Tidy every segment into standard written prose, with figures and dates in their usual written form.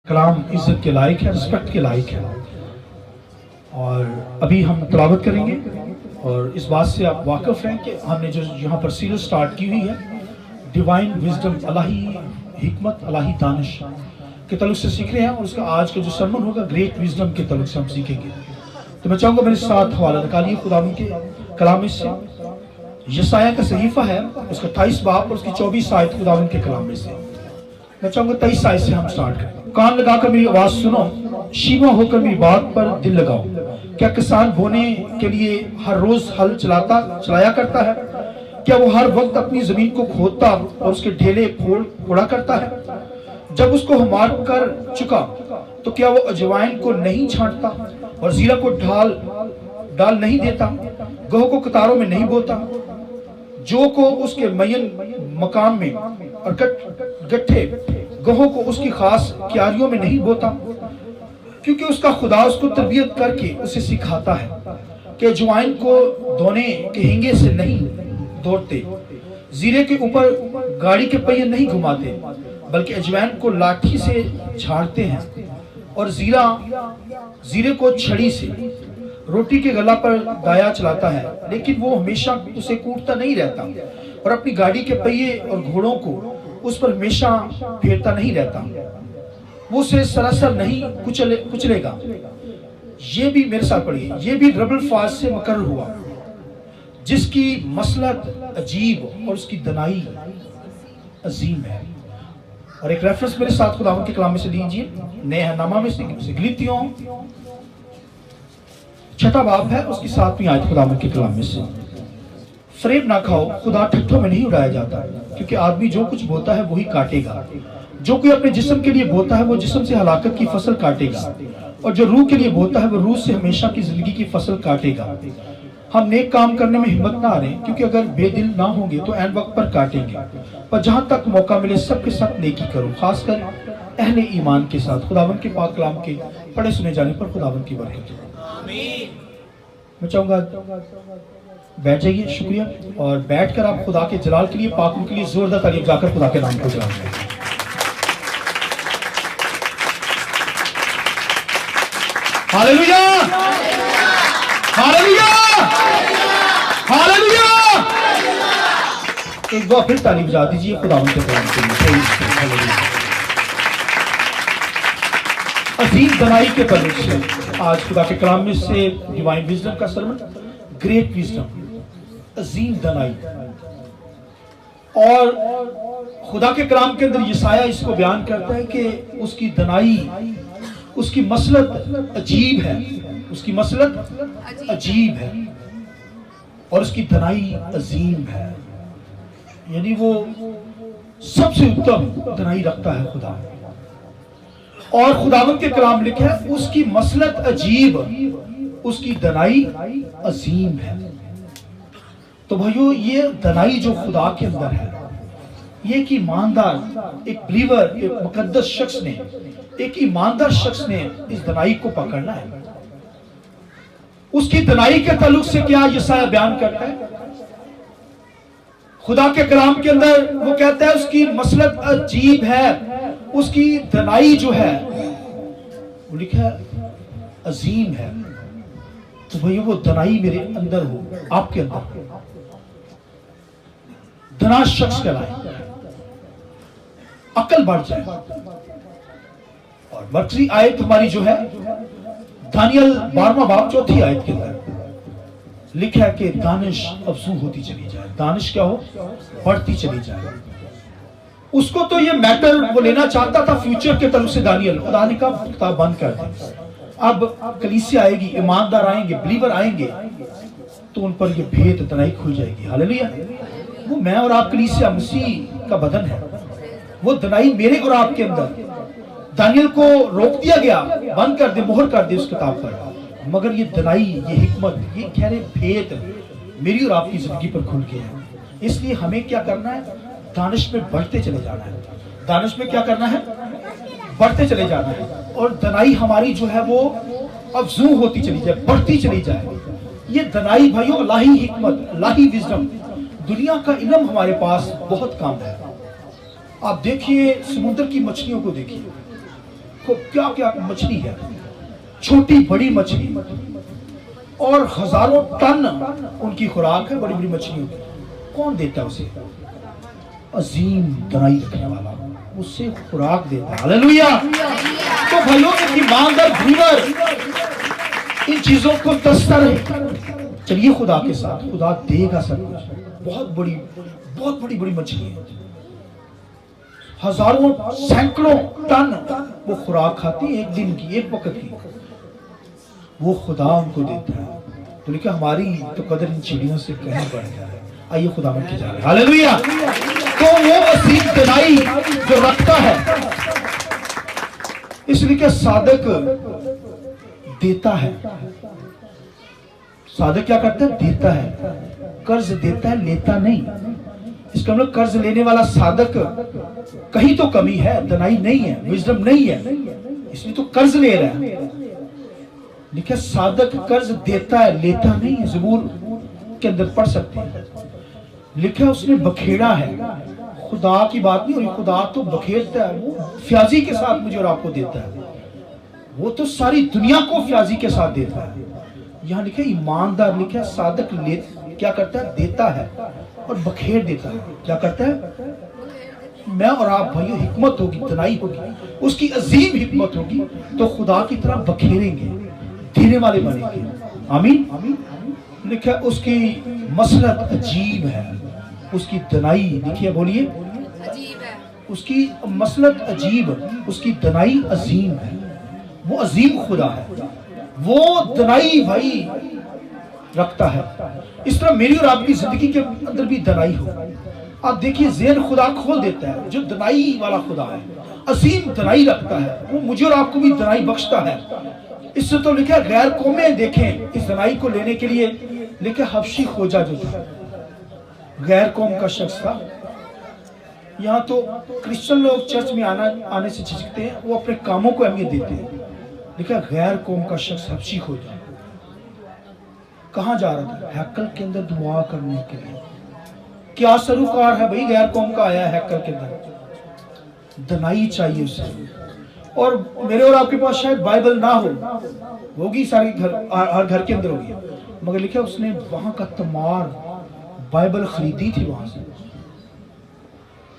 कलाम इज्जत के लायक है, रिस्पेक्ट के लायक है। और अभी हम तिलावत करेंगे और इस बात से आप वाकिफ हैं कि हमने जो यहाँ पर सीरीज स्टार्ट की हुई है डिवाइन विजडम, अलाही हिकमत, अलाही दानिश के तल्लुक से सीख रहे हैं, और उसका आज का जो सरमन होगा ग्रेट विजडम के तल्लुक से हम सीखेंगे। तो मैं चाहूँगा मेरे साथ हवाला निकालिए खुदावंद के कलाम से। यशाया का सहीफा है, उसका 28 बाब और उसकी 24 आयत खुदावंद के कलाम में से। मैं चाहूँगा 23 आयत से हम स्टार्ट करें। कान लगाकर मेरी आवाज सुनो, शीमा होकर मेरी बात पर दिल लगाओ। क्या किसान बोने के लिए हर रोज हल चलाया करता है? क्या वो हर वक्त अपनी जमीन को खोदता और उसके ढेले फोड़ा करता है? जब उसको मार कर चुका तो क्या वो अजवाइन को नहीं छांटता और जीरा को डाल नहीं देता? गेहूं को कतारों में नहीं बोता, जो को उसके मयन मकाम में और गट्ठे गेहूं को उसकी खास क्यारियों में नहीं बोता? क्योंकि उसका खुदा उसको तरबियत करके उसे सिखाता है कि अजवाइन को धोने के हिंगे से नहीं दौड़ते, जीरे के ऊपर गाड़ी के पहिए नहीं घुमाते, बल्कि अजवाइन को लाठी से झाड़ते हैं और जीरे को छड़ी से रोटी के गला पर दाया चलाता है, लेकिन वो हमेशा उसे कूटता नहीं रहता और अपनी गाड़ी के पहिए और घोड़ों को उस पर हमेशा फेरता नहीं रहता। वो उसे सरासर नहीं कुचलेगा। ये भी मेरे साथ पढ़िए, ये भी रबल फाज से मुकर्रर हुआ, जिसकी मसलत अजीब और उसकी दनाई अजीम है। और एक रेफरेंस मेरे साथ खुदावंद के कलाम में से लीजिए, नया नामा में से गलीतियों 6 बाब है, उसकी 7वीं आयत खुदावंद के कलाम में से। फरेब ना खाओ, खुदा ठट्ठों में नहीं उड़ाया जाता, क्योंकि आदमी जो कुछ बोता है वही काटेगा। जो कोई अपने जिस्म के लिए बोता है वो जिस्म से हलाकत की फसल काटेगा, और जो रूह के लिए बोता है वो रूह से हमेशा की जिंदगी की फसल काटेगा। हम नेक काम करने में हिम्मत ना हारें, क्योंकि अगर बेदिल ना होंगे तो ऐन वक्त पर काटेंगे। पर जहां तक मौका मिले सबके साथ नेकी करो, खासकर अहले ईमान के साथ। खुदावंद के पाक कलाम के पढ़े सुने जाने पर खुदावंद की बरकत हो। मैं चाहूंगा बैठ जाइए, शुक्रिया। और बैठकर आप खुदा के जलाल के लिए, पाकों के लिए जोरदार तालियां जाकर खुदा के नाम को जलाएं। Hallelujah, hallelujah, hallelujah. एक बार फिर ताली बजा दीजिए खुदावंद के कलाम के लिए। अजीम दनाई के तल्लुक से आज खुदा के कलाम में से डिवाइन विजडम का सरमन, ग्रेट विजडम, अजीम दनाई। और खुदा के कलाम के अंदर यशाया इसको बयान करता है कि उसकी दनाई, उसकी मसलत अजीब है, उसकी मसलत अजीब है और उसकी दनाई अजीम है। यानी वो सबसे उत्तम दनाई रखता है खुदा। और खुदावंद के कलाम लिखा है उसकी मसलत अजीब, उसकी दनाई अजीम है। तो भाइयों, ये दनाई जो खुदा के अंदर है, ये एक ईमानदार, एक बिलीवर, एक मुकद्दस शख्स ने, एक ईमानदार शख्स ने इस दनाई को पकड़ना है। उसकी दनाई के ताल्लुक से क्या यशाया बयान करता है? खुदा के कलाम के अंदर वो कहता है उसकी मसलत अजीब है, उसकी दनाई जो है वो लिखा है अजीम है। तो भैया वो दनाई मेरे अंदर हो, आपके अंदर दना शख्स कहलाए, अकल बढ़ जाए। और मरकजी आयत हमारी जो है दानियल 12वां बाब 4थी आयत के अंदर लिखा है कि दानिश अफजू होती चली जाए। दानिश क्या हो? बढ़ती चली जाए। उसको तो ये मैटर वो लेना चाहता था फ्यूचर के तरफ से दानियल। खुदा ने कहा किताब बंद कर दे, अब कलीसिया आएगी, ईमानदार आएंगे, बिलीवर आएंगे, तो उन पर ये भेद दनाई खुल जाएगी। हालेलुया। वो मैं और आप कलीसिया मसीह का बदन है। वो दनाई मेरे और आपके अंदर, दानियल को रोक दिया गया, बंद कर दे, मोहर कर दे उस किताब पर, मगर ये दनाई, ये हिकमत, ये गहरे भेद मेरी और आपकी जिंदगी पर खुल गए हैं। इसलिए हमें क्या करना है? दानिश में बढ़ते चले जाना है। दानिश में क्या करना है? बढ़ते चले जाना है। और दनाई हमारी जो है वो अफजू होती चली जाए, बढ़ती चली जाए। ये दनाई भाइयों, लाही हिकमत, लाही विजडम, दुनिया का इल्म हमारे पास बहुत कम है। आप देखिए समुद्र की मछलियों को देखिए, क्या क्या मछली है, छोटी बड़ी मछली, और हजारों टन उनकी खुराक है बड़ी बड़ी मछलियों की। कौन देता है उसे? अजीम दनाई रखने वाला उससे खुराक देता है। हालेलुया। तो भाइयों, एक ईमानदार बिलीवर इन चीजों को दसता रहे। चलिए खुदा के साथ, खुदा देगा सब कुछ। बहुत बड़ी बड़ी मछली है, हजारों सैकड़ों टन वो खुराक खाती है, एक दिन की, एक वक्त की, वो खुदा उनको देता है। तो लिखा हमारी तो कदर इन चिड़ियों से कहीं बढ़ता है। आइए खुदा की जा रहे हैं। हालेलुया। तो वो असीम दनाई जो रखता है, इसलिए क्या साधक देता है। साधक क्या करता है? देता है, कर्ज देता है, लेता नहीं। इसका मतलब कर्ज लेने वाला साधक कहीं तो कमी है, दनाई नहीं है, विजडम नहीं है, इसलिए तो कर्ज ले रहा है। लिखा साधक कर्ज देता है, लेता नहीं है। ज़बूर के अंदर पढ़ सकते हैं, लिखा उसने बखेड़ा है। खुदा की बात नहीं हो रही, खुदा तो बखेड़ता है, वो फ्याजी के साथ मुझे और आपको देता है। वो तो सारी दुनिया को फ्याजी के साथ देता है। यहाँ लिखा ईमानदार, लिखा साधक ले क्या करता है? देता है और बखेड़ देता है। क्या करता है? मैं और आप भाइयों, हिकमत होगी, दनाई होगी, उसकी अजीम हिकमत होगी, तो खुदा की तरह बखेरेंगे, देने वाले बनेंगे। आमीन। लिखा उसकी मसलत अजीब है, उसकी दनाई, लिखिए बोलिए, अजीब है। उसकी मसलत अजीब, उसकी दनाई अजीम है। वो अजीम खुदा है, वो दनाई भाई रखता है। इस तरह मेरी और आपकी जिंदगी के अंदर भी दनाई हो। आप देखिए, ज़हन खुदा खोल देता है। जो दनाई वाला खुदा है, असीम दनाई रखता है, वो मुझे और आपको भी दनाई बख्शता है। इससे तो लिखा गैर कौमें देखें इस दनाई को लेने के लिए। लिखा हबशी खोजा जो था, गैर कौम का शख्स था। यहाँ तो क्रिश्चियन लोग चर्च में आने से झिझकते हैं, वो अपने कामों को अहमियत देते हैं। लिखा गैर कौम का शख्स हबशी खोजा। कहाँ जा रहा था? हैकल के अंदर दुआ करने के लिए। क्या सरूकार है भाई, गैर कौम का आया है हैकल के अंदर, दनाई चाहिए उसे। और मेरे और आपके पास शायद बाइबल ना होगी, सारे घर, हर घर के अंदर होगी, मगर लिखा उसने वहां का तमार बाइबल खरीदी थी। वहां से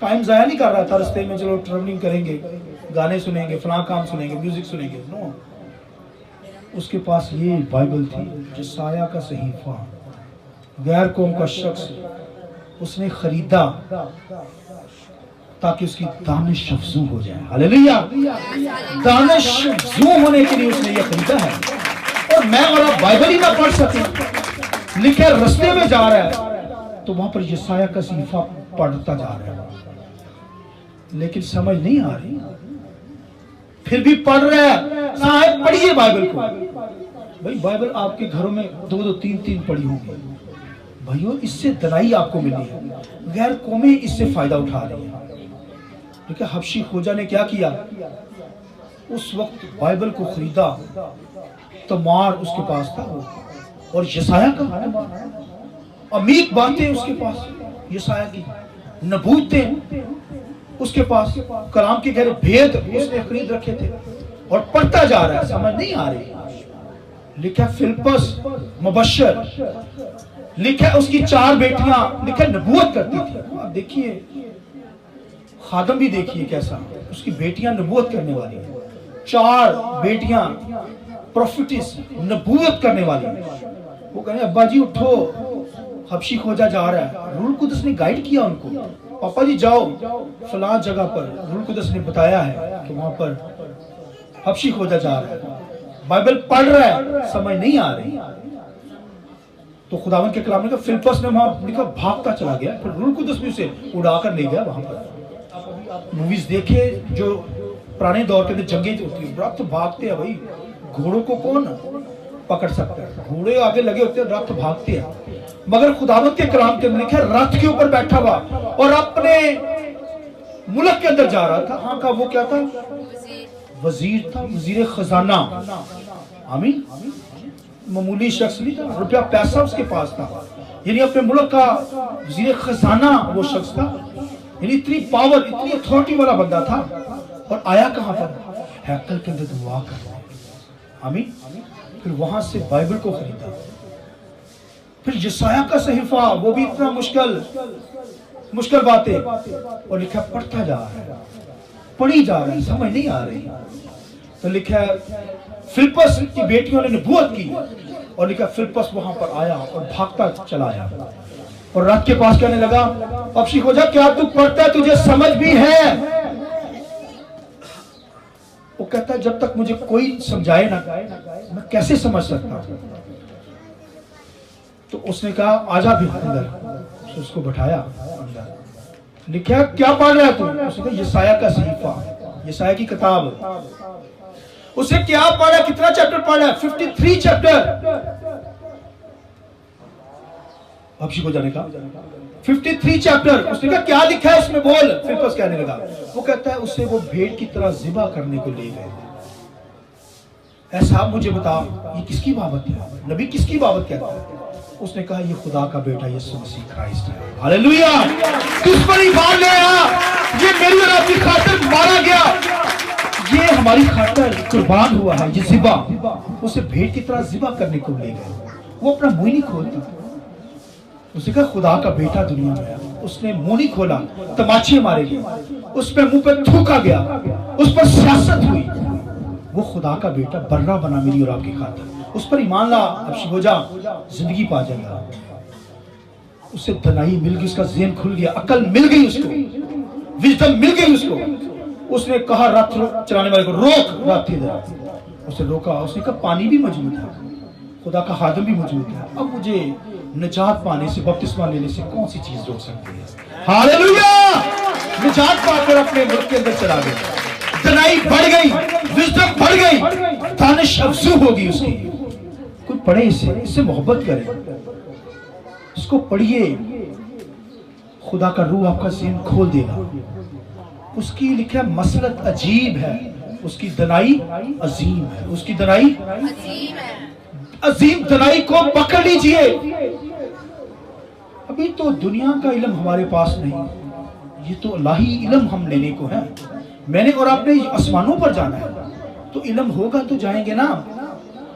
टाइम जाया नहीं कर रहा था रास्ते में, चलो ट्रैवलिंग करेंगे, गाने सुनेंगे, फलां काम सुनेंगे, म्यूजिक सुनेंगे। नो, उसके पास ये बाइबल थी, यशायाह का सहीफा। गैर कौम का शख्स उसने खरीदा ताकि उसकी दानिश अफजू हो जाए। हालेलुया। दानिश अफजू होने के लिए उसने ये खरीदा है। और मैं और आप बाइबल ही ना पढ़ सके, लिखे रास्ते में जा रहा है तो वहां पर यशायाह का सहीफा पढ़ता जा रहा है, लेकिन समझ नहीं आ रही, फिर भी पढ़ रहा है। साहब पढ़िए बाइबल को। भाई बाइबल आपके घरों में 2-2, 3-3 पढ़ी होंगी भाइयों, इससे दनाई आपको मिली है। गैर कौमें इससे फायदा उठा रही है। देखिए हबशी खोजा ने क्या किया, उस वक्त बाइबल को खरीदा, तमार उसके पास था वो, और यशायाह का अमीर बातें उसके पास, यशायाह की नबूवतें उसके पास, कलाम के गहरे भेद उसने खरीद रखे थे, और पढ़ता जा रहा है, समझ नहीं आ रही। लिखा फिलिप्पस मुबश्शिर, लिखा उसकी 4 बेटियां, लिखा नबूवत करती थी। आप देखिए, खादम भी देखिए कैसा, उसकी बेटियां नबूवत करने वाली है। 4 बेटियां प्रोफिटिस, नबूवत करने वाली है। वो कहें अब्बा जी उठो, हबशी खोजा जा रहा है। रूह कुदस ने गाइड किया उनको, पापा जी जाओ फलां जगह पर, रूह कुदस ने बताया है कि वहां पर हबशी खोजा जा रहा है। बाइबल पढ़ रहा है, समझ नहीं आ रही, तो खुदावन के कलाम ने फिलिप्पस ने वहां लिखा भागता चला गया, फिर रूह कुदस भी उसे उड़ाकर ले गया। वहां पर मूवीज देखे जो पुराने दौर के अंदर जंगें होती है, रथ भागते हैं भाई, घोड़ों को कौन पकड़ सकता है, घोड़े आगे लगे होते हैं, रथ भागते हैं। मगर खुदावत के कलाम के अंदर लिखा रथ के ऊपर बैठा हुआ और अपने मुल्क के अंदर जा रहा था। हाँ का वो क्या था? वजीर था, वजीर खजाना। आमीन। मामूली शख्स नहीं था, रुपया पैसा उसके पास था, यानी अपने मुल्क का वजीर खजाना वो शख्स था, यानी इतनी पावर, इतनी अथॉरिटी वाला बंदा था। और आया कहां पर? हैकल के अंदर दुआ करना। आमीन। फिर वहां से बाइबल को खरीदा। फिर यशाया का सहीफा, वो भी इतना मुश्किल बातें, और लिखा पढ़ता जा रहा है, पढ़ी जा रहा है, समझ नहीं आ रही। तो लिखा है फिलिप्पस की बेटियों ने नबूवत की, और लिखा फिलिप्पस वहां पर आया और भागता चला आया और रथ के पास कहने लगा, अब शिकोजा क्या तू पढ़ता है, तुझे समझ भी है? वो कहता है जब तक मुझे कोई समझाए ना मैं कैसे समझ सकता हूं। तो उसने कहा आजा भी अंदर, तो उसको बैठाया अंदर। लिखा क्या पढ़ रहा है तू? उसने कहा यशाया का सहीफा, यशाया की किताब। उसे क्या पढ़ा, कितना चैप्टर पढ़ा? 53 चैप्टर। अक्षी को जाने का 53 चैप्टर। उसने कहा क्या लिखा है उसमें, बोल। फिलिप्पस कहने लगा, वो कहता है उसे वो भेड़ की तरह ज़िबा करने को ले गए। ऐसा मुझे बता ये किसकी बाबत है, नबी किसकी बाबत कहता है? उसने कहा ये खुदा का बेटा यीशु मसीह क्राइस्ट है। हालेलुया। किस पर ईमान ले आया? ये मेरी और आपकी खातिर मारा गया, ये हमारी खातिर कुर्बान हुआ है। ये ज़िबा, उसे भेड़ की तरह ज़िबा करने को ले गए। वो अपना मुंह नहीं खोलता। उसने कहा खुदा का बेटा दुनिया में है। उसने मुंह नहीं खोला, तमाचे मारे गए, उस पे मुंह पे थूका गया, उस पर सियासत हुई। वो खुदा का बेटा बर्रा बना मेरी और आपकी खातिर। उस पर ईमान ला, अब हो जा, जिंदगी पा जाएगा। उसे दनाई मिल गई, उसका ज़हन खुल गया, अकल मिल गई उसको, विजडम मिल गई उसको। उसने कहा रथ चलाने वाले को रोक, रथ इधर। उसे रोका। उसने कहा पानी भी मौजूद है, खुदा का खादिम भी मौजूद है। अब मुझे निजात पाने से, बपतिस्मा लेने से कौन सी चीज रोक सकती है? हालेलुया। निजात पाकर अपने मुल्क के अंदर चला गया। दनाई बढ़ गई, विजडम बढ़ गई, दानिश अफजू होगी उसकी। कोई पढ़े इससे मोहब्बत करे, इसको पढ़िए। खुदा का रूह आपका ज़हन खोल देगा। उसकी लिखा मसलत अजीब है, उसकी दनाई अजीम है। उसकी दनाई अजीम है। अजीम दनाई को पकड़ लीजिए। अभी तो दुनिया का इल्म हमारे पास नहीं, ये तो इलाही इल्म हम लेने को है। मैंने और आपने आसमानों पर जाना है, तो इल्म होगा तो जाएंगे ना।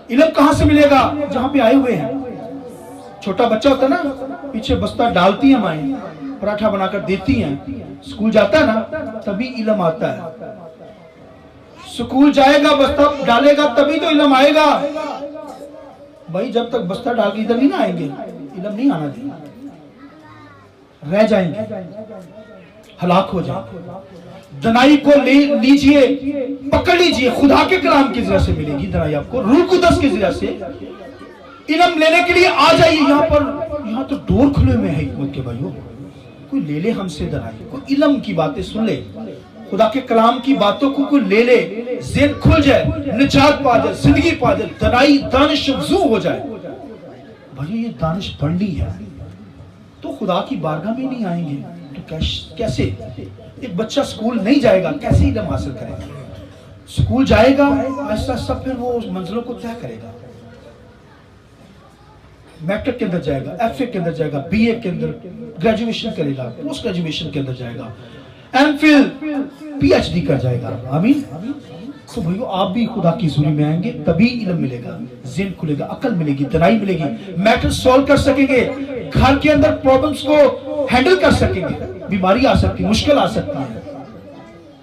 इल्म कहां से मिलेगा? जहां पे आए हुए हैं। छोटा बच्चा होता है ना, पीछे बस्ता डालती है माएं, पराठा बनाकर देती हैं, स्कूल जाता है ना, तभी इल्म आता है। स्कूल जाएगा, बस्ता डालेगा, तभी तो इल्म आएगा। भाई जब तक बस्ता डाल के इधर नहीं ना आएंगे, इल्म नहीं आना देना, रह जाएंगे, हलाक हो जाएंगे। दनाई को ले लीजिए, पकड़ लीजिए। खुदा के कलाम की जरिए से मिलेगी दनाई आपको, रूह कुदस की जरिए से। इल्म लेने के लिए आ जाइए यहाँ पर। यहाँ तो डोर खुले हुए हैं हिकमत के भाइयों। कोई ले ले हमसे दनाई, कोई इल्म की बातें सुन ले, खुदा के कलाम की बातों को कोई ले ले, ज़हन खुल जाए, निजात पा जाए, जिंदगी पा जाए, दनाई दानिश अफजू हो जाए। भाई ये दानिश बढ़नी है तो खुदा की बारगाह में नहीं आएंगे तो कैसे? एक बच्चा स्कूल नहीं जाएगा, कैसे इल्म हासिल करेगा? स्कूल जाएगा, ऐसा सब फिर वो उस मंजिलों को तय करेगा। मैट्रिक के अंदर जाएगा, एफए के अंदर जाएगा, बीए के अंदर ग्रेजुएशन करेगा, पोस्ट ग्रेजुएशन के अंदर जाएगा, एमफिल, पीएचडी कर जाएगा। आमीन। तो भाइयों आप भी खुदा की हुजूरी में आएंगे, तभी इल्म मिलेगा, ज़हन खुलेगा, अकल मिलेगी, दनाई मिलेगी, मैटर सॉल्व कर सकेंगे, घर के अंदर प्रॉब्लम्स को हैंडल कर सकेंगे। बीमारी आ सकती है, मुश्किल आ सकती है,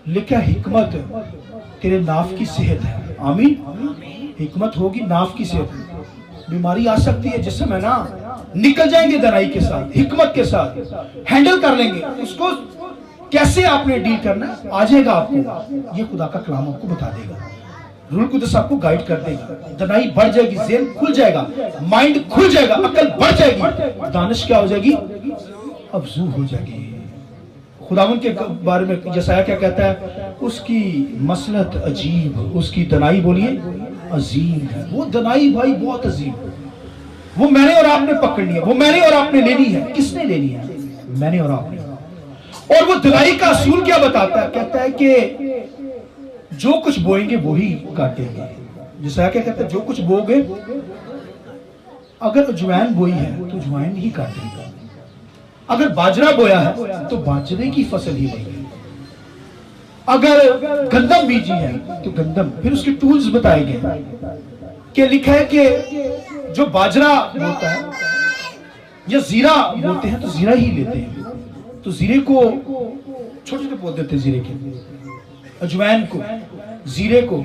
लिखा हिकमत तेरे नाफ की सेहत है। आमीन। हिकमत होगी नाफ की सेहत। बीमारी आ सकती है जिस समय ना, निकल जाएंगे दनाई के साथ, हिकमत के साथ हैंडल कर लेंगे उसको। कैसे आपने डील करना है आ जाएगा आपको, ये खुदा का कलाम आपको बता देगा। रूह कुदस आपको गाइड कर देगा। दनाई बढ़ जाएगी, ज़हन खुल जाएगा, माइंड खुल जाएगा, अकल बढ़ जाएगी, दानिश क्या हो जाएगी? अफजू हो जाएगी। खुदावन के बारे में यशाया क्या कहता है? उसकी मसलत अजीब, उसकी दनाई बोलिए अजीम है। वो दनाई भाई बहुत अजीम, वो मैंने और आपने पकड़नी है, वो मैंने और आपने लेनी है। किसने लेनी है? मैंने और आपने। और वो दनाई का असूल क्या बताता है? कहता है कि जो कुछ बोएंगे वो ही काटेंगे। यशाया क्या कहता है? जो कुछ बोगे, अगर अजवाइन बोई है तो अजवाइन ही काटेगा, अगर बाजरा बोया है तो बाजरे की फसल ही बनेगी। अगर गंदम बीजी है तो गंदम, फिर उसके टूल्स बताए गए कि लिखा है कि जो बाजरा बोता है या जीरा बोते हैं तो जीरा ही लेते हैं, तो जीरे को छोटे छोटे बोल देते हैं, जीरे के, अजवाइन को, जीरे को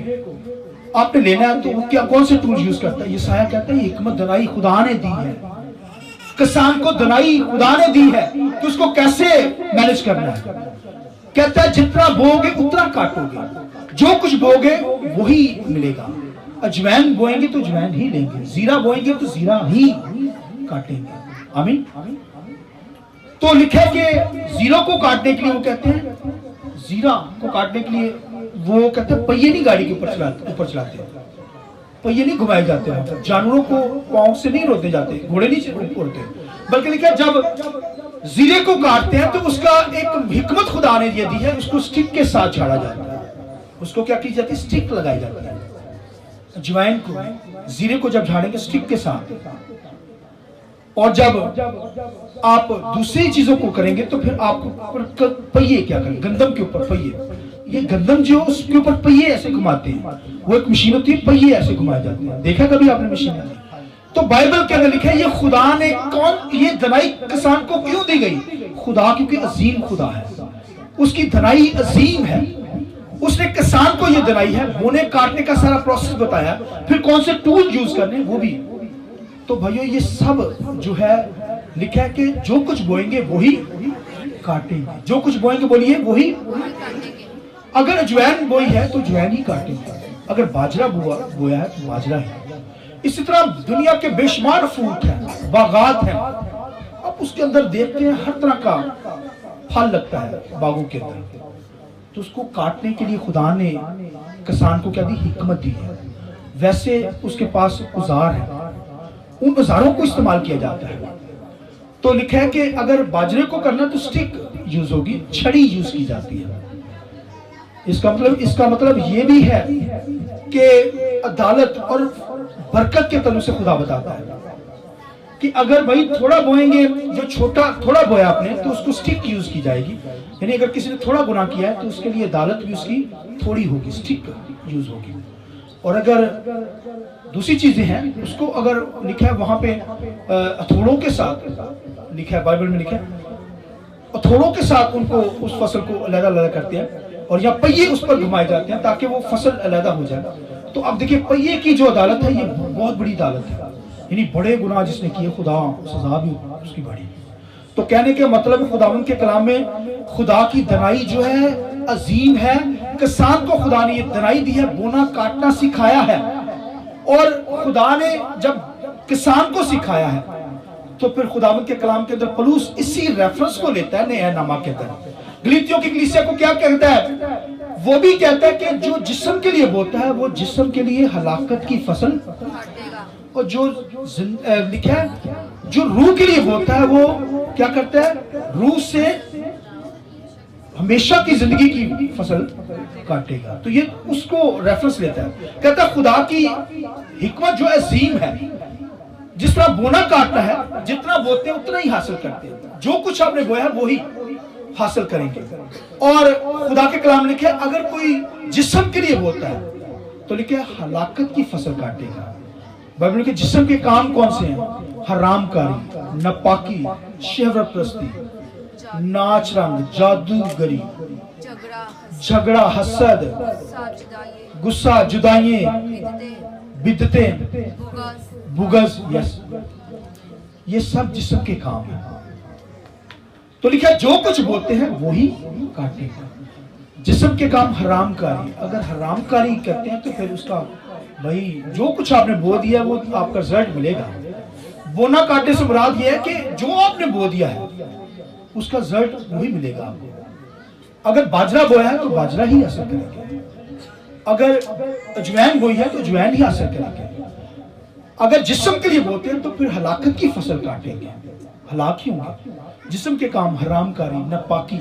आपने लेना है तो क्या कौन से टूल यूज करता है? ये साया कहता है हिकमत दनाई खुदा ने दी है, किसान को दनाई खुदा ने दी है कि उसको कैसे मैनेज करना है। कहता है जितना बोगे उतना काटोगे, जो कुछ बोगे वही मिलेगा। अजवाइन बोएंगे तो अजवाइन ही लेंगे, जीरा बोएंगे तो जीरा ही काटेंगे। आमीन। तो लिखा है कि जीरो को काटने के लिए वो कहते हैं, जीरा को काटने के लिए वो कहते हैं पहिए नहीं गाड़ी के ऊपर चलाते हैं, पहिए नहीं घुमाए जाते हैं, जानवरों को पांव से नहीं रोते जाते, घोड़े नहीं उड़ते, बल्कि लिखा जब जीरे को काटते हैं तो उसका एक हिकमत खुदा ने दी है, उसको स्टिक के साथ झाड़ा जाता है। उसको क्या की जाती है? स्टिक लगाई जाती है। अजवाइन को, जीरे को जब झाड़ेंगे स्टिक के साथ, और जब आप दूसरी चीजों को करेंगे तो फिर आपको पहिए क्या करें? गंदम के ऊपर पहिए, ये गंदम जो उसके ऊपर पहिए ऐसे घुमाते हैं, वो एक मशीन होती है, पहिए ऐसे घुमाए जाते हैं। देखा कभी आपने मशीन? तो बाइबल के अंदर लिखा है ये खुदा ने कौन, ये धनाई किसान को क्यों दी गई? खुदा क्योंकि अजीम खुदा है, उसकी धनाई अजीम है, उसने किसान को ये धनाई है, बोने काटने का सारा प्रोसेस बताया, फिर कौन से टूल यूज करने वो भी। तो भाइयों ये सब जो है लिखा है कि जो कुछ बोएंगे वही काटेंगे, जो कुछ बोएंगे बोलिए वही। अगर अजवाइन बोई है तो अजवाइन ही काटेंगे, अगर बाजरा बोया है तो बाजरा ही। इसी तरह दुनिया के बेशुमार फ्रूट हैं, बागात हैं, आप उसके अंदर देखते हैं हर तरह का फल लगता है बागों के अंदर, तो उसको काटने के लिए खुदा ने किसान को क्या दी? हिकमत दी है। वैसे उसके पास औजार है, उन औजारों को इस्तेमाल किया जाता है। तो लिखा है कि अगर बाजरे को करना तो स्टिक यूज होगी, छड़ी यूज की जाती है। इसका मतलब ये भी है कि अदालत और बरकत के तलु से खुदा बताता है कि अगर भाई थोड़ा बोएंगे, जो छोटा थोड़ा बोया आपने तो उसको स्टिक यूज की जाएगी, यानी अगर किसी ने थोड़ा गुनाह किया है तो उसके लिए अदालत भी उसकी थोड़ी होगी, स्टिक यूज होगी। और अगर दूसरी चीजें हैं उसको अगर लिखा है वहां पे हथौड़ों के साथ, लिखा है बाइबल में लिखा है हथौड़ों के साथ उनको उस फसल को अलग अलग करते हैं, और या पहिए उस पर घुमाए जाते हैं ताकि वो फसल अलग हो जाए। तो अब देखिए पहिए की जो अदालत है ये बहुत बड़ी अदालत है, यानी बड़े गुनाह जिसने किए खुदा सजा भी उसकी बड़ी। तो कहने के मतलब खुदावंद के कलाम में खुदा की दनाई जो है अजीम है। किसान को खुदा ने ये दनाई दी है, बोना काटना सिखाया है, और खुदा ने जब किसान को सिखाया है तो फिर खुदावंद के कलाम के अंदर पौलुस इसी रेफरेंस को लेता है नया नामा के अंदर। गलीतियों की कलीसिया को क्या कहता है? वो भी कहता है कि जो जिस्म के लिए बोता है वो जिस्म के लिए हलाकत की फसल, और जो लिखा है जो रूह के लिए बोता है वो क्या करता है? रूह से हमेशा की जिंदगी की फसल काटेगा। तो ये उसको रेफरेंस लेता है, कहता है खुदा की हिकमत जो अजीम है, जिस तरह बोना काटना है, जितना बोते हैं उतना ही हासिल करते हैं, जो कुछ आपने बोया है वो ही हासिल करेंगे। और खुदा के कलाम लिखे अगर कोई जिस्म के लिए बोता है तो लिखे हलाकत की फसल काटेगा। बाइबल के जिस्म के काम कौन से हैं? हरामकारी, नापाकी, शहवत परस्ती, नाच रंग, जादूगरी, झगड़ा, हसद, गुस्सा, जुदाइयां, बिदतें, बुगज, यस, ये सब जिस्म के काम है। तो लिखा जो कुछ बोलते हैं वही काटेगा। जिस्म के काम हरामकारी, अगर हरामकारी करते हैं तो फिर उसका भाई जो कुछ आपने बो दिया वो आपका रिजल्ट मिलेगा। बोना काटने से मुराद ये है कि जो आपने बो दिया है उसका रिजल्ट वही मिलेगा आपको। अगर बाजरा बोया है तो बाजरा ही असर करेगा, अगर अजवाइन बोई है तो अजवाइन ही असर करेगा। अगर जिस्म के लिए बोते हैं तो फिर हलाकत की फसल काटेंगे, हलाक ही होंगे। जिस्म के काम हरामकारी, नापाकी,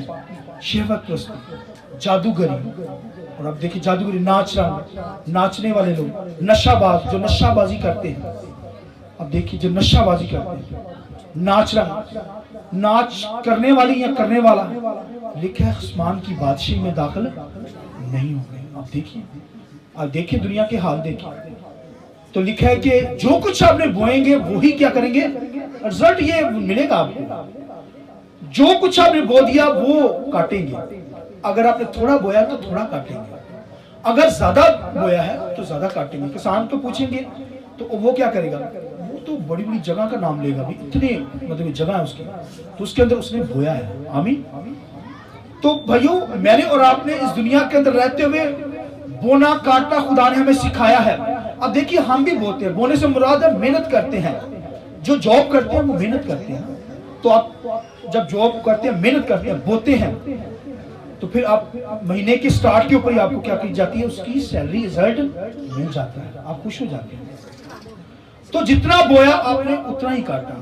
शहवत परस्ती, जादूगरी, और अब देखिए जादूगरी, नाच रंग, नाचने वाले लोग, नशाबाज जो नशाबाजी करते हैं, अब देखिए जो नशाबाजी करते हैं, नाच रहा, नाच करने वाली या करने वाला, लिखा है आसमान की बादशाही में दाखिल नहीं होंगे। आप देखिए दुनिया के हाल देखिए, तो लिखा है कि जो कुछ आपने बोएंगे वही क्या करेंगे, रिजल्ट ये मिलेगा आपको। जो कुछ आपने बो दिया वो काटेंगे। अगर आपने थोड़ा बोया तो थोड़ा काटेंगे, अगर ज्यादा बोया है तो ज्यादा काटेंगे। किसान को पूछेंगे तो वो क्या करेगा, वो तो बड़ी बड़ी जगह का नाम लेगा, भी इतने मतलब जगह है उसकी, तो उसके अंदर उसने बोया है। आमीन। तो भाइयों, मैंने और आपने इस दुनिया के अंदर रहते हुए बोना काटना खुदा ने हमें सिखाया है। अब देखिए हम भी बोते हैं, बोने से मुराद है मेहनत करते हैं। जो जॉब करते हैं वो मेहनत करते हैं। तो आप जब जॉब करते हैं, मेहनत करते हैं, बोते हैं, तो फिर आप महीने के स्टार्ट के ऊपर ही आपको क्या की जाती है, उसकी सैलरी रिजल्ट मिल जाता है, आप खुश हो जाते हैं। तो जितना बोया आपने उतना ही काटा।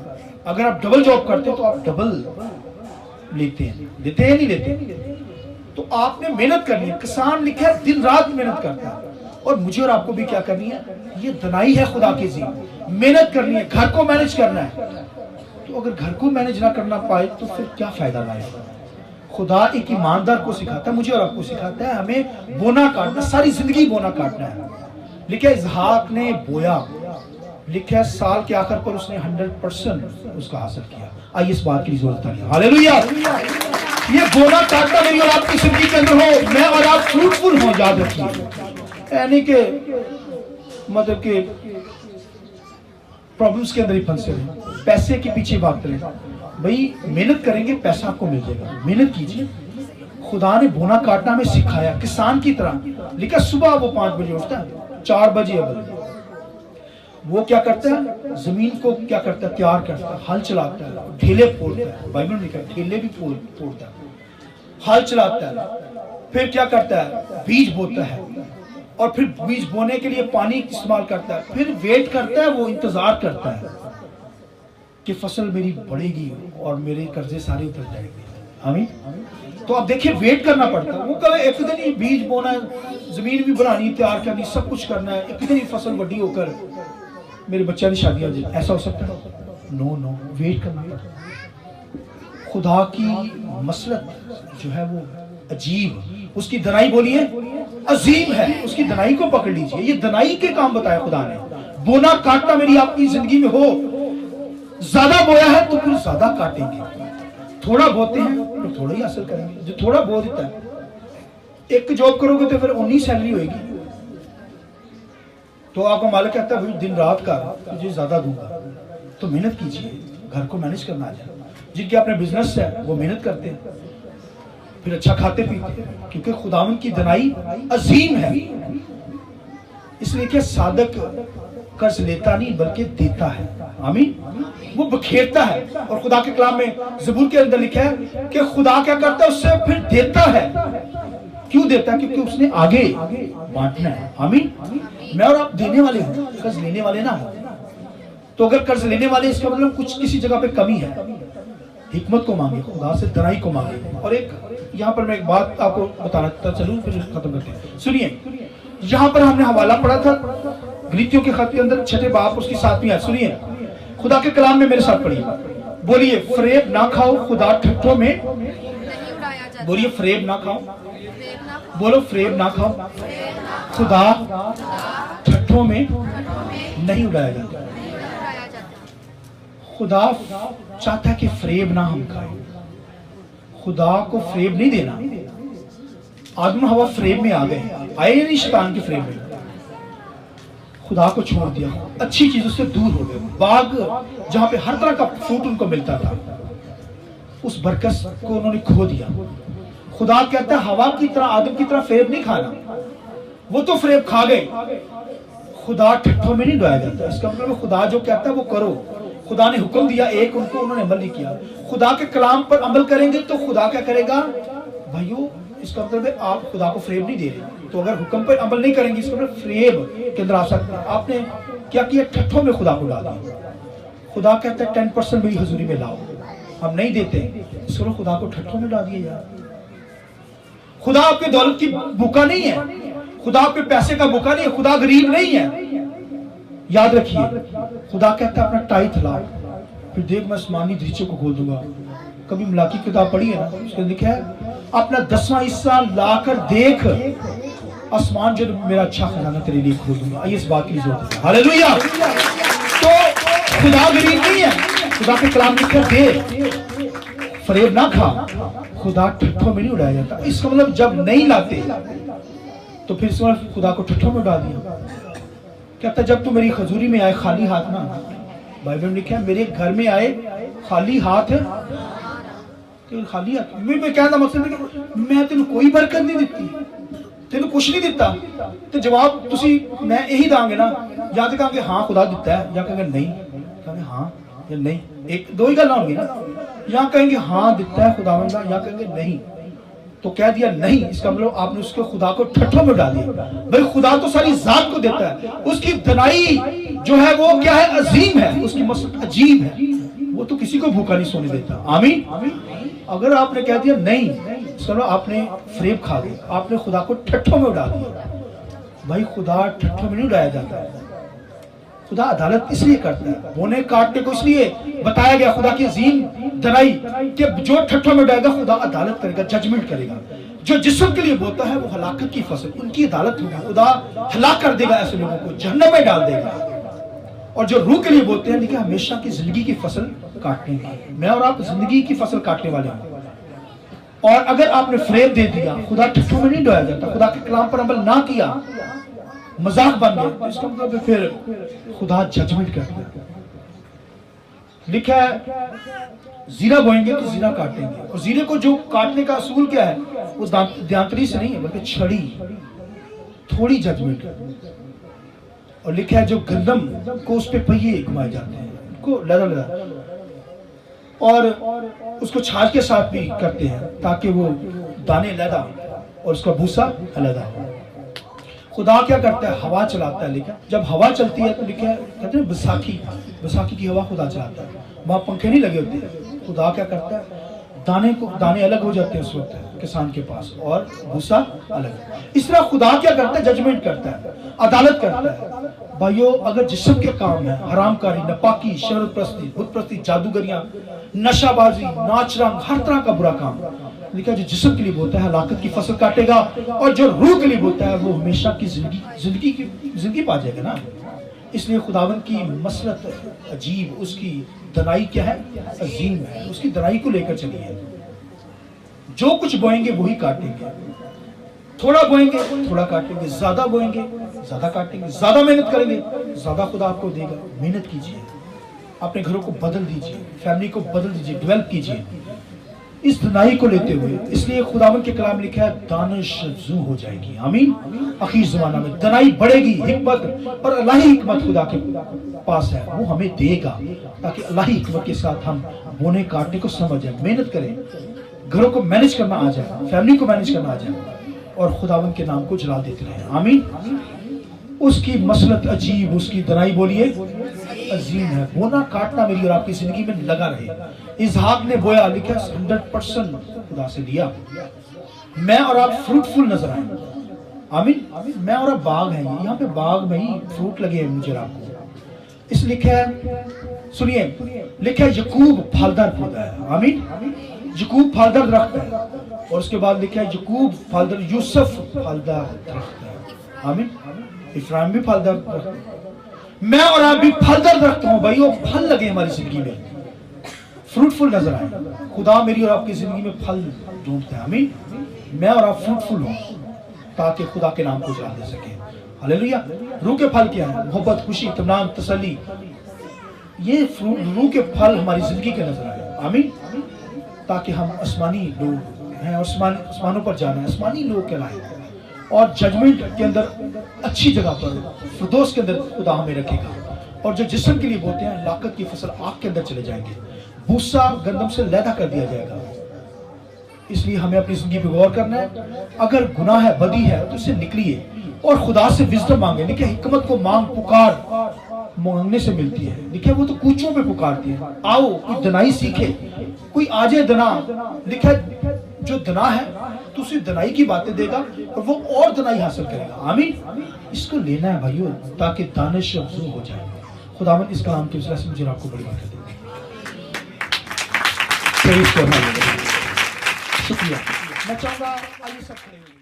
अगर आप डबल जॉब करते हो तो आप डबल लेते हैं, देते हैं नहीं लेते। तो आपने मेहनत करनी है। किसान लिखा है दिन रात मेहनत करता है, और मुझे और आपको भी क्या करनी है, ये दनाई है खुदा की जी, मेहनत करनी है, घर को मैनेज करना है। तो अगर घर को मैनेज ना करना पाए तो फिर क्या फायदा लाएगा। खुदा एक ईमानदार को सिखाता है, मुझे और आपको सिखाता है, हमें बोना काटना, सारी जिंदगी बोना काटना है। लिखा इसहाक ने बोया, लिखा साल के आखिर पर उसने 100% उसका हासिल किया। आइए इस बात की जरूरत है। हालेलुया। ये बोना काटना मेरी और आपकी जिंदगी के अंदर हो, मैं और आप फ्रूटफुल हो, याद रखिए। यानी कि मतलब कि प्रॉब्लम्स के अंदर ही फंसे रहे, पैसे के पीछे भागते रहे। भाई मेहनत करेंगे पैसा आपको मिल जाएगा, मेहनत कीजिए। खुदा ने बोना काटना में सिखाया किसान की तरह। लिखा सुबह वो 5 बजे उठता है, 4 बजे अवल वो क्या करता है, जमीन को क्या करता है, तैयार करता है, हल चलाता है, ढेले फोड़ता है। बाइबल में लिखा है ढेले भी फोड़ता है, हल चलाता है, फिर क्या करता है, बीज बोता है, और फिर बीज बोने के लिए पानी इस्तेमाल करता है, फिर वेट करता है, वो इंतजार करता है कि फसल मेरी बढ़ेगी और मेरे कर्जे सारे उतर जाएंगे। आमीन। तो आप देखिए वेट करना पड़ता है। वो कहे एक दिन ही बीज बोना है, जमीन भी बनानी, तैयार करनी, सब कुछ करना है, एक दिन ही फसल बड़ी होकर मेरे बच्चा की शादी हो जाए, ऐसा हो सकता है? नो नो, वेट करना पड़ता है। खुदा की मसलत जो है वो अजीब, उसकी दनाई बोलिए अजीम है, उसकी दनाई को पकड़ लीजिए। ये दनाई के काम बताया खुदा ने। बोना काटना मेरी आपकी जिंदगी में हो, ज्यादा बोया है तो फिर ज्यादा काटेंगे, थोड़ा बोते हैं तो थोड़ा ही हासिल करेंगे। जो थोड़ा बो देता है, एक जॉब करोगे तो फिर 19 सैलरी होगी, तो आपका मालिक कहता है भाई दिन रात का तुझे ज्यादा दूंगा। तो मेहनत कीजिए, घर को मैनेज करना आ जाए। जिनके अपने बिजनेस है वो मेहनत करते हैं, फिर अच्छा खाते पीते हैं, क्योंकि खुदावंद की दनाई अजीम है। इसलिए कि सादक कर्ज लेता नहीं बल्कि देता है। आमीन। वो बखेरता है, और खुदा के कलाम में ज़बूर के अंदर लिखा है कि खुदा क्या करता है, उससे फिर देता है। क्यों देता है? क्योंकि उसने आगे बांटना है। आमीन। मैं और आप देने वाले हैं, कर्ज लेने वाले ना हो। तो अगर कर्ज लेने वाले, इसका मतलब कुछ किसी जगह पे कमी है, हिकमत को मांगे, खुदा से दनाई को मांगे। और एक यहाँ पर मैं एक बात आपको बताना चलूं, फिर खत्म करते हैं। सुनिए, यहाँ पर हमने हवाला पढ़ा था गलीतियों के खत के अंदर 6 बाब उसकी 7वीं आयत। सुनिए खुदा के कलाम में मेरे साथ पढ़िए, बोलिए फरेब ना खाओ, खुदा ठट्ठों में, बोलिए फरेब ना खाओ, बोलो फरेब ना खाओ, खुदा ठट्ठों में नहीं उड़ाया जाता। खुदा चाहता है कि फरेब ना हम खाएं, खुदा को फरेब नहीं देना। आदम हवा फरेब में आ गए, आए नहीं शैतान के फरेब में, खुदा को छोड़ दिया, अच्छी चीजों से दूर हो गए। बाग जहां पे हर तरह का फ्रूट उनको मिलता था, उस बरकत को उन्होंने खो दिया। खुदा कहता है हवा की तरह, आदम की तरह फरेब नहीं खाना, वो तो फरेब खा गए। खुदा ठट्ठों में नहीं डुबाया जाता। इसका मतलब खुदा जो कहता है वो करो। खुदा ने हुक्म दिया एक, उनको उन्होंने अमल नहीं किया। खुदा के कलाम पर अमल करेंगे तो खुदा क्या करेगा भाइयों? इसका मतलब है आप खुदा को फरेब नहीं दे रहे। तो अगर हुक्म पर अमल नहीं करेंगे, इसका मतलब फरेब के अंदर आ सकता है। आपने क्या किया? ठट्ठों में खुदा को डाला। खुदा कहता है 10% मेरी हजूरी में लाओ, हम नहीं देते, इसको खुदा को ठट्ठों में डाल दिया यार। खुदा आपके दौलत की भूखा नहीं है, खुदा आपके पैसे का भूखा नहीं है, खुदा गरीब नहीं है। याद रखिए, खुदा कहता है अपना टाइथ लाओ, फिर देख मैं आसमानी दृश्य को खोल दूंगा। कभी मलाकी किताब पढ़ी है ना, उसके लिखा है अपना 10वां हिस्सा लाकर देख, आसमान जो मेरा अच्छा खजाना तेरे लिए खोल दूंगा। इस बात की जरूरत है। हालेलुया। तो खुदा गरीब नहीं है, खुदा के कलाम लिखा दे, फरेब ना खा। खुदा ठट्ठों में नहीं उड़ाया जाता। इसका मतलब जब नहीं लाते तो फिर इस बार खुदा को ठट्ठों में उड़ा दिया। कहता जब तू मेरी खजूरी में आए खाली हाथ ना, बाइबल में लिखा है मेरे घर में आए खाली हाथ है, तो खाली हाथ मैं कहना मकसद है कि मैं तेन कोई बरकत नहीं दी, तेन कुछ नहीं दिता, तो जवाब तुसी मैं यही दांगे ना, या तो कहेंगे हाँ खुदा दिता है, या कहेंगे नहीं, कहेंगे हाँ या नहीं, एक दो ही गल होंगी ना, या कहेंगे हाँ दिता है खुदावंद, या कहेंगे नहीं। तो कह दिया नहीं, इसका मतलब आपने उसके खुदा को ठट्ठों में डाल दिया। भाई खुदा तो सारी जात को देता है, उसकी दनाई जो है वो क्या है, अजीम है, उसकी मसलत अजीब है, वो तो किसी को भूखा नहीं सोने देता। आमीन। अगर आपने कह दिया नहीं, चलो आपने फरेब खा गए, आपने खुदा को ठट्ठों में उड़ा दिया। भाई खुदा ठट्ठों में नहीं उड़ाया जाता है, खुदा अदालत इसलिए करता है, बोने काटने को इसलिए बताया गया खुदा की अजीम दनाई कि जो ठट्ठों में उड़ाएगा खुदा अदालत करेगा, जजमेंट करेगा। जो जिस्म के लिए बोता है वो हलाकत की फसल, उनकी अदालत होगी, खुदा हलाक कर देगा ऐसे लोगों को, जहन्नम में डाल देगा। और जो रूह के लिए बोलते हैं देखिए हमेशा की जिंदगी की फसल काटने की, मैं और आप जिंदगी की फसल काटने वाले हैं। और अगर आपने फरेब दे दिया, खुदा ठट्ठों में नहीं डोया जाता, खुदा के कलाम पर अमल ना किया, मजाक बन गया, तो इसका मतलब फिर खुदा जजमेंट करता है। लिखा है जीरा बोएंगे तो जीरा काटेंगे, और जीरे को जो काटने का असूल क्या है, वो दांतरी से नहीं है बल्कि छड़ी, थोड़ी जजमेंट। और लिखा है जो गंदम को उस पे पहिए घुमाए जाते हैं, उनको लदा लदा, और उसको छाछ के साथ भी करते हैं ताकि वो दाने लदा और उसका भूसा अलग हो। खुदा क्या करता है, हवा चलाता है। लिखा जब हवा चलती है तो लिखा है कहते हैं बैसाखी की हवा खुदा चलाता है, वहां पंखे नहीं लगे होते। खुदा क्या करता है, दाने अलग हो जाते हैं उस वक्त किसान के पास, और भूसा अलग। इस तरह खुदा क्या करता है, जजमेंट करता है, अदालत करता है। भाइयों अगर जिस्म के काम है, हरामकारी, नपाकी, शरत प्रस्ती, बुत प्रस्ती, जादूगरियां, नशाबाजी, नाच रंग, हर तरह का बुरा काम, लिखा जो जिस्म के लिए बोलता है हलाकत की फसल काटेगा, और जो रूह के लिए बोलता है वो हमेशा की जिंदगी पा जाएगा ना। इसलिए खुदावन की मसलत अजीब, उसकी दनाई क्या है, अजीम है, उसकी दनाई को लेकर चलिए। जो कुछ बोएंगे वही काटेंगे, थोड़ा बोएंगे थोड़ा काटेंगे, ज्यादा बोएंगे ज्यादा काटेंगे, ज्यादा मेहनत करेंगे ज्यादा खुदा आपको देगा। मेहनत कीजिए, अपने घरों को बदल दीजिए, फैमिली को बदल दीजिए, डेवलप कीजिए इस दनाई को लेते हुए। इसलिए खुदावन के कलाम लिखा है दानिश अफजू हो जाएगी। आमीन। आखिर जमाना में दनाई बढ़ेगी, हिकमत और अल्लाही हिकमत खुदा के पास है, वो हमें देगा ताकि अल्लाही हिकमत के साथ हम बोने काटने को समझ जाए, मेहनत करें, घरों को मैनेज करना आ जाए, फैमिली को मैनेज करना आ जाए, और खुदावन के नाम को जला देते रहे। आमीन। उसकी मसलत अजीब, उसकी दनाई बोलिए अजीम है। बोना काटना मेरी और आपकी जिंदगी में लगा रहे। इसहाक ने बोया, लिखा 100% खुदा से दिया, मैं और आप फ्रूटफुल नजर आए। आमीन। मैं और आप बाग हैं, यहाँ पे बाग में ही फ्रूट लगे हैं मुझे आपको। इस लिखा है, सुनिए, लिखा है यकूब फलदार पौधा है। आमीन। यकूब फलदार दरख्त है, और उसके बाद लिखा है यकूब फलदार, यूसुफ फलदार दरख्त है। आमीन। इफ्राइम भी फलदार दरख्त है, मैं और आप भी फलदार दरख्त हूं। भाई वो फल लगे हमारी जिंदगी में, फ्रूटफुल नजर आए। खुदा मेरी और आपकी जिंदगी में फल ढूंढते हैं। आमीन। मैं और आप फ्रूटफुल हों ताकि खुदा के नाम को जला दे सके। हालेलुया। रूह के फल क्या है, मोहब्बत, खुशी, इत्मीनान, तसल्ली, ये रूह के फल हमारी जिंदगी के नजर आए। आमीन। ताकि हम आसमानी लोग हैं, आसमानों पर जाने, आसमानी लोग कहलाए, और जजमेंट के अंदर अच्छी जगह पर फिरदौस के अंदर खुदा हमें रखेगा। और जो जिस्म के लिए बोलते हैं लाकत की फसल आग के अंदर चले जाएंगे, भूसा गंदम से लैदा कर दिया जाएगा। इसलिए हमें अपनी जिंदगी पे गौर करना है। अगर गुनाह है, बदी है, तो उससे निकलिए और खुदा से विजडम मांगे। लिखे हिकमत को मांग पुकार मांगने से मिलती है। लिखे वो तो कूचों पे पुकारती है, आओ कोई दनाई सीखे, कोई आजे दना। लिखा जो दना है तो उसे दनाई की बातें देगा और वो और दनाई हासिल करेगा। आमीन। इसको लेना है भाइयों ताकि दानिश अफजू हो जाए। खुदावन इस कलाम के वजह से मुझे आपको बड़ी बात देगी। प्रेज को शुक्रिया। मैं चाहूँगा आइए सब खड़े होइए।